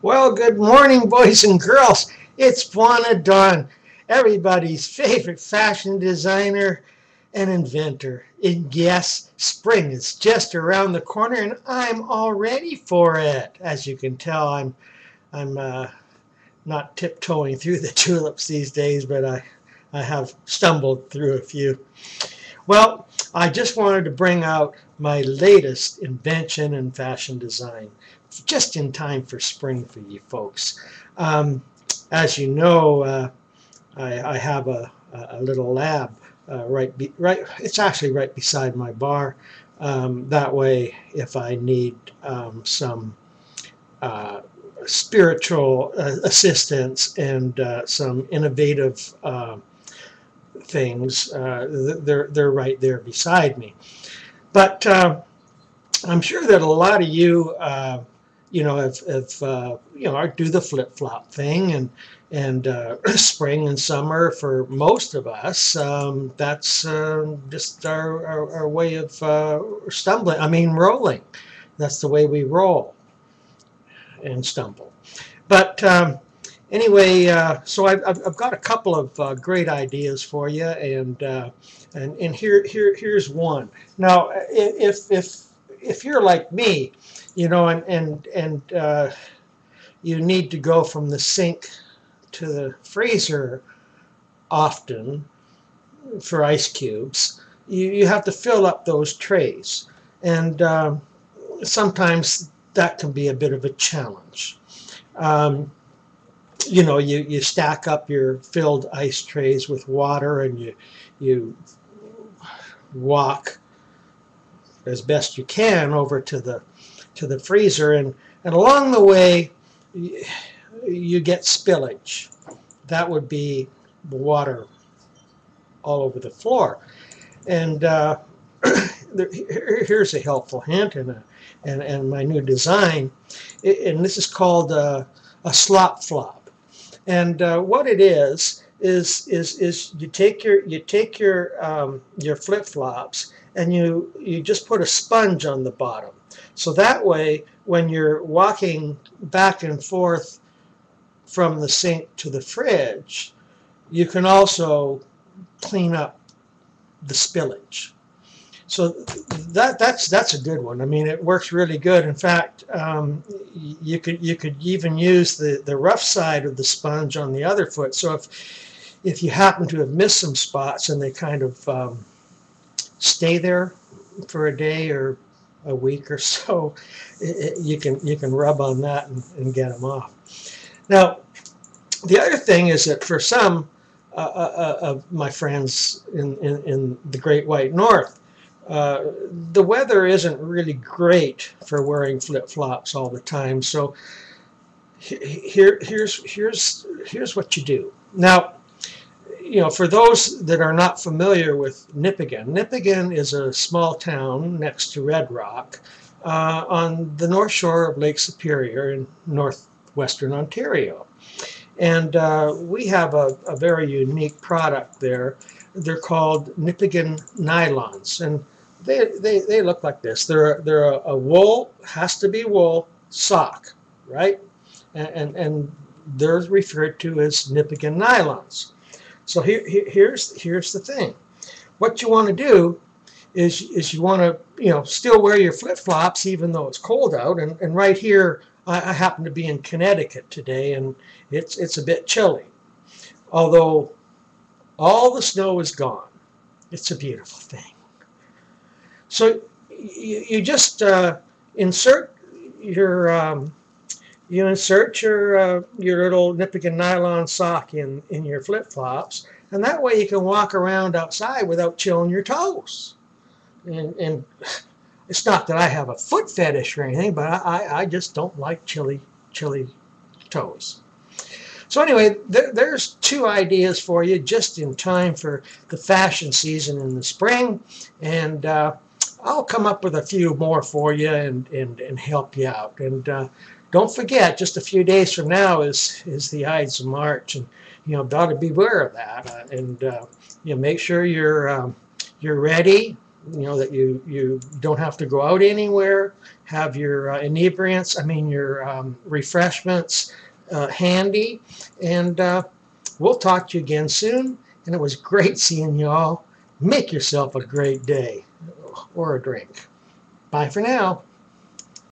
Well, good morning, boys and girls. It's Bwana Dawn, everybody's favorite fashion designer and inventor. And yes, spring is just around the corner, and I'm all ready for it. As you can tell, I'm not tiptoeing through the tulips these days, but I have stumbled through a few. Well, I just wanted to bring out my latest invention in fashion design, just in time for spring for you folks. As you know, I have a little lab it's actually right beside my bar. That way, if I need some spiritual assistance and some innovative things, they're right there beside me. But I'm sure that a lot of you, have do the flip-flop thing, and spring and summer for most of us. That's just our way of rolling. That's the way we roll and stumble. But anyway, so I've got a couple of great ideas for you, and here's one. Now, if you're like me, and you need to go from the sink to the freezer often for ice cubes, you have to fill up those trays, and sometimes that can be a bit of a challenge. You stack up your filled ice trays with water, and you walk as best you can over to the freezer, and along the way you get spillage. That would be water all over the floor. And here's a helpful hint and my new design, and this is called a slop flop. And what it is you take your flip-flops, and you just put a sponge on the bottom. So that way, when you're walking back and forth from the sink to the fridge, you can also clean up the spillage. So that's a good one. I mean, it works really good. In fact, you could even use the rough side of the sponge on the other foot. So if you happen to have missed some spots and they kind of stay there for a day or a week or so, you can rub on that and get them off. Now, the other thing is that for some of my friends in the Great White North, the weather isn't really great for wearing flip-flops all the time. So here's what you do. Now, for those that are not familiar with Nipigon is a small town next to Red Rock on the north shore of Lake Superior in northwestern Ontario. And we have a very unique product there. They're called Nipigon nylons, and they look like this. They're a wool, has to be wool sock, right? And they're referred to as Nipigon nylons. So here's the thing. What you want to do is you want to still wear your flip-flops even though it's cold out. And right here, I happen to be in Connecticut today, and it's a bit chilly. Although all the snow is gone, it's a beautiful thing. So you just insert your little Nipigon nylon sock in your flip-flops, and that way you can walk around outside without chilling your toes. And it's not that I have a foot fetish or anything, but I just don't like chilly toes. So anyway, there's two ideas for you just in time for the fashion season in the spring, and I'll come up with a few more for you and help you out. And don't forget, just a few days from now is the Ides of March, and got to beware of that. And make sure you're ready you know, that you don't have to go out anywhere. Have your inebriants, I mean your refreshments handy, and we'll talk to you again soon. And it was great seeing you all. Make yourself a great day or a drink. Bye for now.